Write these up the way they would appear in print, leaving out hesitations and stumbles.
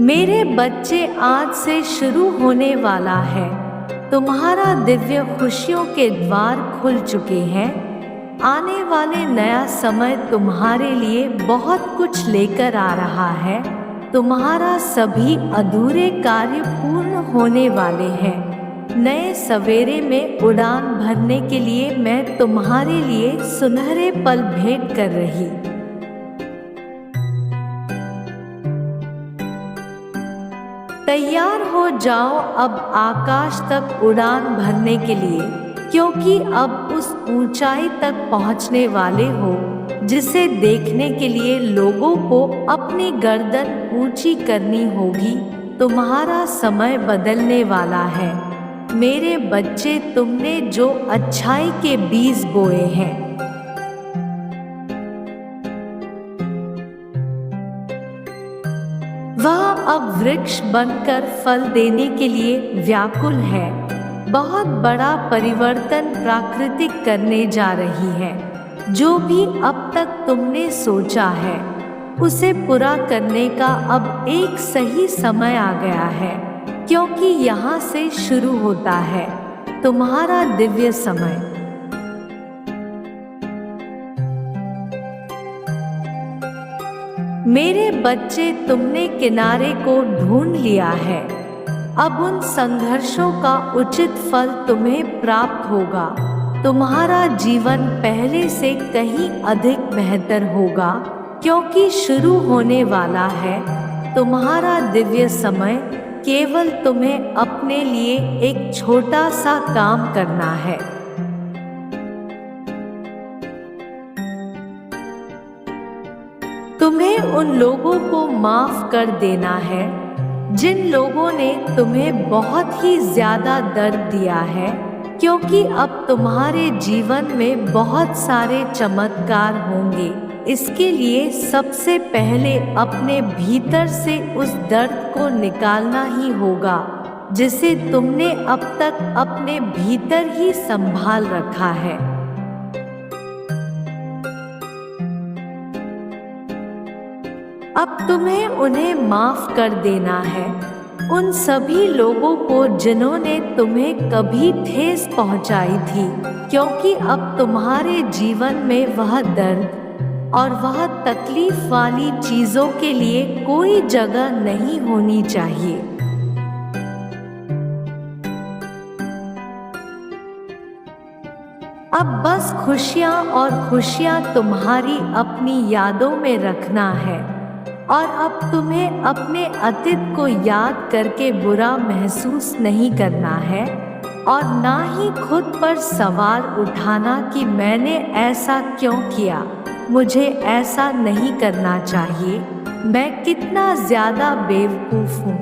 मेरे बच्चे, आज से शुरू होने वाला है तुम्हारा दिव्य खुशियों के द्वार खुल चुके हैं। आने वाले नया समय तुम्हारे लिए बहुत कुछ लेकर आ रहा है। तुम्हारा सभी अधूरे कार्य पूर्ण होने वाले हैं। नए सवेरे में उड़ान भरने के लिए मैं तुम्हारे लिए सुनहरे पल भेंट कर रही। तैयार हो जाओ अब आकाश तक उड़ान भरने के लिए, क्योंकि अब उस ऊंचाई तक पहुंचने वाले हो जिसे देखने के लिए लोगों को अपनी गर्दन ऊंची करनी होगी। तुम्हारा समय बदलने वाला है मेरे बच्चे। तुमने जो अच्छाई के बीज बोए हैं वह अब वृक्ष बनकर फल देने के लिए व्याकुल है। बहुत बड़ा परिवर्तन प्राकृतिक करने जा रही है। जो भी अब तक तुमने सोचा है उसे पूरा करने का अब एक सही समय आ गया है, क्योंकि यहाँ से शुरू होता है तुम्हारा दिव्य समय। मेरे बच्चे, तुमने किनारे को ढूंढ लिया है। अब उन संघर्षों का उचित फल तुम्हें प्राप्त होगा। तुम्हारा जीवन पहले से कहीं अधिक बेहतर होगा, क्योंकि शुरू होने वाला है तुम्हारा दिव्य समय। केवल तुम्हें अपने लिए एक छोटा सा काम करना है। तुम्हें उन लोगों को माफ कर देना है जिन लोगों ने तुम्हें बहुत ही ज्यादा दर्द दिया है, क्योंकि अब तुम्हारे जीवन में बहुत सारे चमत्कार होंगे। इसके लिए सबसे पहले अपने भीतर से उस दर्द को निकालना ही होगा जिसे तुमने अब तक अपने भीतर ही संभाल रखा है। अब तुम्हें उन्हें माफ कर देना है, उन सभी लोगों को जिन्होंने तुम्हें कभी ठेस पहुंचाई थी, क्योंकि अब तुम्हारे जीवन में वह दर्द और वह तकलीफ वाली चीजों के लिए कोई जगह नहीं होनी चाहिए। अब बस खुशियां और खुशियां तुम्हारी अपनी यादों में रखना है, और अब तुम्हें अपने अतीत को याद करके बुरा महसूस नहीं करना है, और ना ही खुद पर सवाल उठाना कि मैंने ऐसा क्यों किया, मुझे ऐसा नहीं करना चाहिए, मैं कितना ज्यादा बेवकूफ हूँ।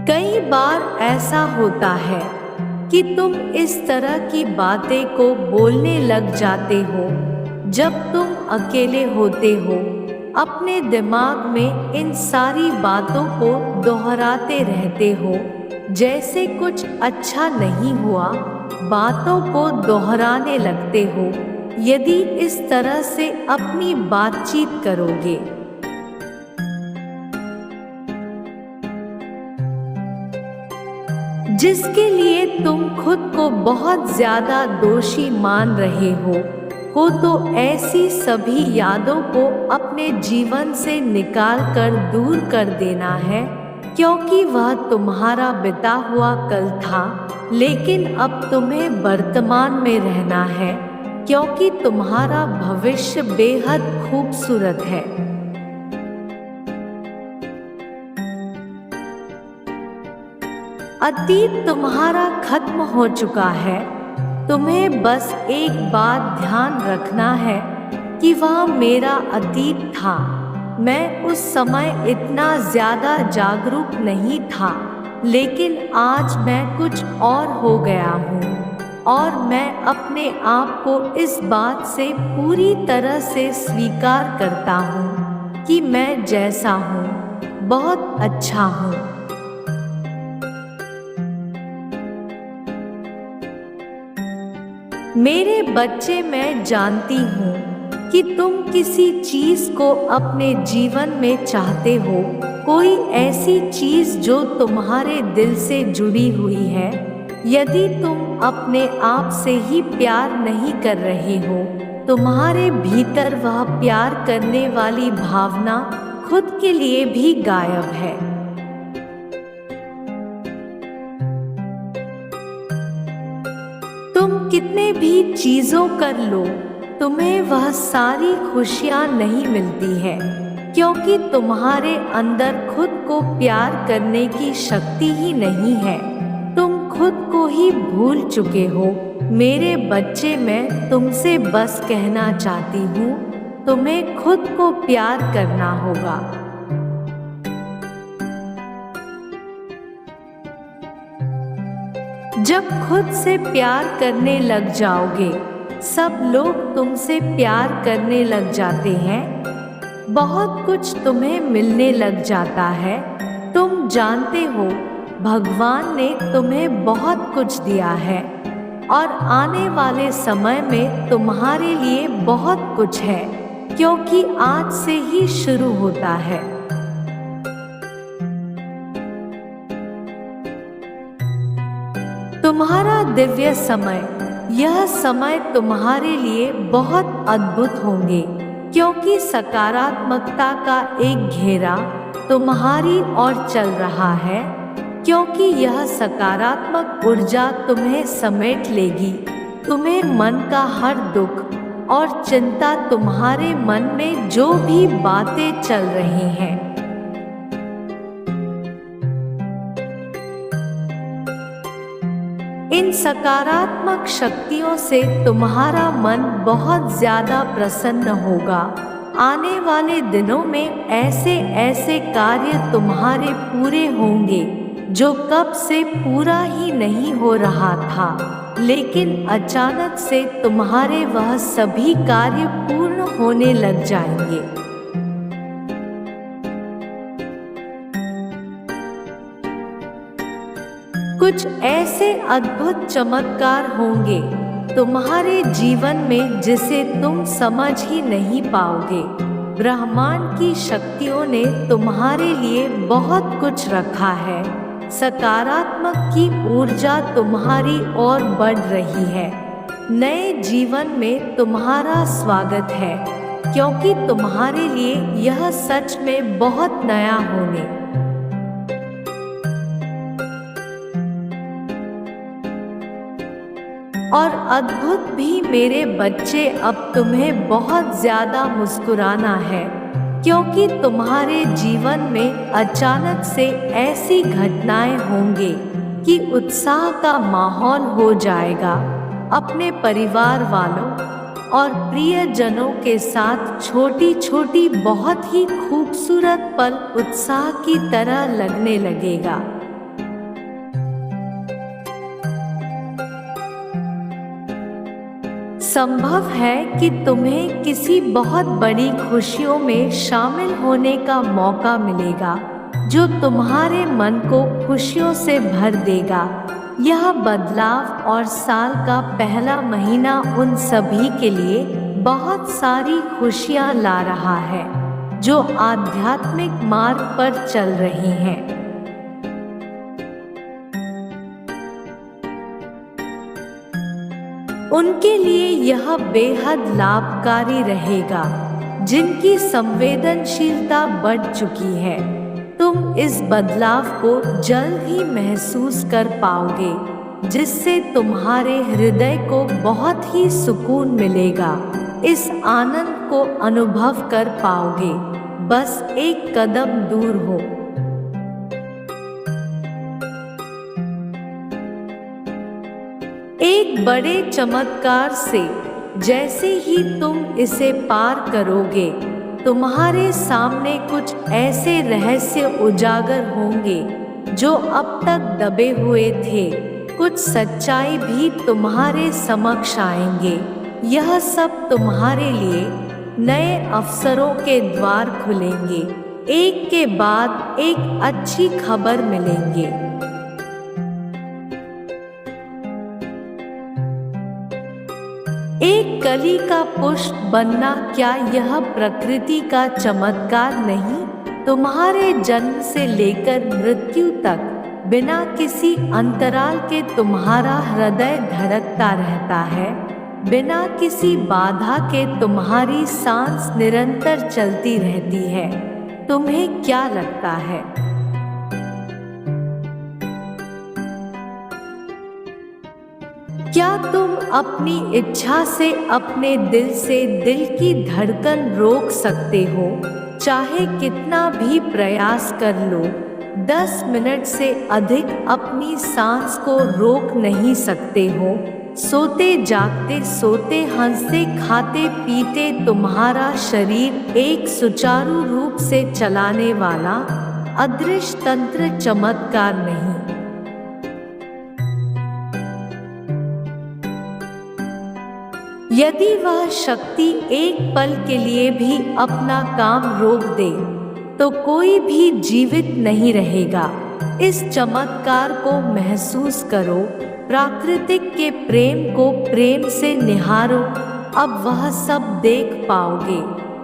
कई बार ऐसा होता है कि तुम इस तरह की बातें को बोलने लग जाते हो जब तुम अकेले होते हो। अपने दिमाग में इन सारी बातों को दोहराते रहते हो, जैसे कुछ अच्छा नहीं हुआ बातों को दोहराने लगते हो। यदि इस तरह से अपनी बातचीत करोगे जिसके लिए तुम खुद को बहुत ज्यादा दोषी मान रहे हो तो ऐसी सभी यादों को अपने जीवन से निकाल कर दूर कर देना है, क्योंकि वह तुम्हारा बिता हुआ कल था। लेकिन अब तुम्हें वर्तमान में रहना है, क्योंकि तुम्हारा भविष्य बेहद खूबसूरत है। अतीत तुम्हारा खत्म हो चुका है। तुम्हें बस एक बात ध्यान रखना है कि वह मेरा अतीत था। मैं उस समय इतना ज्यादा जागरूक नहीं था, लेकिन आज मैं कुछ और हो गया हूँ, और मैं अपने आप को इस बात से पूरी तरह से स्वीकार करता हूँ कि मैं जैसा हूँ बहुत अच्छा हूँ। मेरे बच्चे, मैं जानती हूँ कि तुम किसी चीज को अपने जीवन में चाहते हो, कोई ऐसी चीज जो तुम्हारे दिल से जुड़ी हुई है। यदि तुम अपने आप से ही प्यार नहीं कर रहे हो, तुम्हारे भीतर वह प्यार करने वाली भावना खुद के लिए भी गायब है। तुम कितने भी चीजों कर लो, तुम्हें वह सारी खुशियां नहीं मिलती है, क्योंकि तुम्हारे अंदर खुद को प्यार करने की शक्ति ही नहीं है। तुम खुद को ही भूल चुके हो। मेरे बच्चे, मैं तुमसे बस कहना चाहती हूँ, तुम्हें खुद को प्यार करना होगा। जब खुद से प्यार करने लग जाओगे, सब लोग तुमसे प्यार करने लग जाते हैं। बहुत कुछ तुम्हें मिलने लग जाता है। तुम जानते हो, भगवान ने तुम्हें बहुत कुछ दिया है और आने वाले समय में तुम्हारे लिए बहुत कुछ है, क्योंकि आज से ही शुरू होता है। तुम्हारा दिव्य समय, यह समय तुम्हारे लिए बहुत अद्भुत होंगे, क्योंकि सकारात्मकता का एक घेरा तुम्हारी ओर चल रहा है, क्योंकि यह सकारात्मक ऊर्जा तुम्हें समेट लेगी। तुम्हें मन का हर दुख और चिंता, तुम्हारे मन में जो भी बातें चल रही हैं, इन सकारात्मक शक्तियों से तुम्हारा मन बहुत ज्यादा प्रसन्न होगा। आने वाले दिनों में ऐसे ऐसे कार्य तुम्हारे पूरे होंगे जो कब से पूरा ही नहीं हो रहा था, लेकिन अचानक से तुम्हारे वह सभी कार्य पूर्ण होने लग जाएंगे। कुछ ऐसे अद्भुत चमत्कार होंगे तुम्हारे जीवन में जिसे तुम समझ ही नहीं पाओगे। ब्रह्मांड की शक्तियों ने तुम्हारे लिए बहुत कुछ रखा है। सकारात्मक की ऊर्जा तुम्हारी ओर बढ़ रही है। नए जीवन में तुम्हारा स्वागत है, क्योंकि तुम्हारे लिए यह सच में बहुत नया होने और अद्भुत भी। मेरे बच्चे, अब तुम्हें बहुत ज्यादा मुस्कुराना है, क्योंकि तुम्हारे जीवन में अचानक से ऐसी घटनाएं होंगी कि उत्साह का माहौल हो जाएगा। अपने परिवार वालों और प्रियजनों के साथ छोटी छोटी बहुत ही खूबसूरत पल उत्साह की तरह लगने लगेगा। संभव है कि तुम्हें किसी बहुत बड़ी खुशियों में शामिल होने का मौका मिलेगा, जो तुम्हारे मन को खुशियों से भर देगा। यह बदलाव और साल का पहला महीना उन सभी के लिए बहुत सारी खुशियां ला रहा है जो आध्यात्मिक मार्ग पर चल रही हैं। उनके लिए यह बेहद लाभकारी रहेगा, जिनकी संवेदनशीलता बढ़ चुकी है। तुम इस बदलाव को जल्द ही महसूस कर पाओगे, जिससे तुम्हारे हृदय को बहुत ही सुकून मिलेगा। इस आनंद को अनुभव कर पाओगे, बस एक कदम दूर हो। एक बड़े चमत्कार से जैसे ही तुम इसे पार करोगे, तुम्हारे सामने कुछ ऐसे रहस्य उजागर होंगे जो अब तक दबे हुए थे। कुछ सच्चाई भी तुम्हारे समक्ष आएंगे। यह सब तुम्हारे लिए नए अवसरों के द्वार खुलेंगे। एक के बाद एक अच्छी खबर मिलेंगे। एक कली का पुष्प बनना, क्या यह प्रकृति का चमत्कार नहीं? तुम्हारे जन्म से लेकर मृत्यु तक बिना किसी अंतराल के तुम्हारा हृदय धड़कता रहता है। बिना किसी बाधा के तुम्हारी सांस निरंतर चलती रहती है। तुम्हें क्या लगता है? क्या तुम अपनी इच्छा से अपने दिल से दिल की धड़कन रोक सकते हो? चाहे कितना भी प्रयास कर लो, 10 मिनट से अधिक अपनी सांस को रोक नहीं सकते हो। सोते जागते, सोते हंसते, खाते पीते तुम्हारा शरीर एक सुचारू रूप से चलाने वाला अदृश्य तंत्र चमत्कार नहीं। यदि वह शक्ति एक पल के लिए भी अपना काम रोक दे तो कोई भी जीवित नहीं रहेगा। इस चमत्कार को महसूस करो, प्राकृतिक के प्रेम को प्रेम से निहारो। अब वह सब देख पाओगे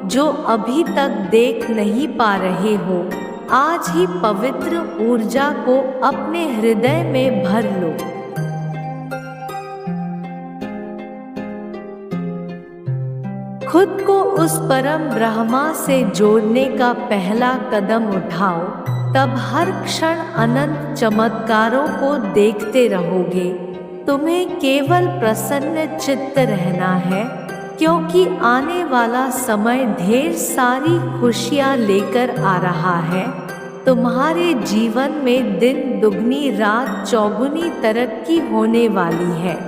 जो अभी तक देख नहीं पा रहे हो। आज ही पवित्र ऊर्जा को अपने हृदय में भर लो। खुद को उस परम ब्रह्मा से जोड़ने का पहला कदम उठाओ, तब हर क्षण अनंत चमत्कारों को देखते रहोगे। तुम्हें केवल प्रसन्न चित्त रहना है, क्योंकि आने वाला समय ढेर सारी खुशियां लेकर आ रहा है। तुम्हारे जीवन में दिन दुगनी रात चौगुनी तरक्की होने वाली है।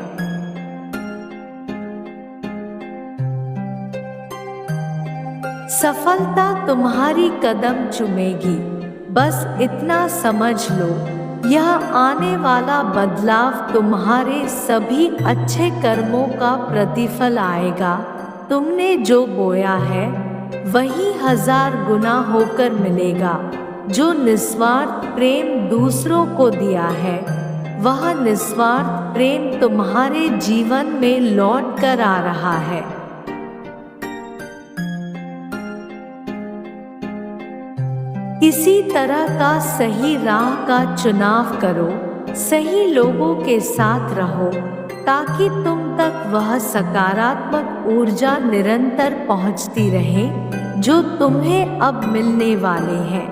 सफलता तुम्हारी कदम चूमेगी। बस इतना समझ लो, यह आने वाला बदलाव तुम्हारे सभी अच्छे कर्मों का प्रतिफल आएगा। तुमने जो बोया है वही 1000 गुना होकर मिलेगा। जो निस्वार्थ प्रेम दूसरों को दिया है, वह निस्वार्थ प्रेम तुम्हारे जीवन में लौट कर आ रहा है। इसी तरह का सही राह का चुनाव करो, सही लोगों के साथ रहो, ताकि तुम तक वह सकारात्मक ऊर्जा निरंतर पहुंचती रहे जो तुम्हें अब मिलने वाले हैं।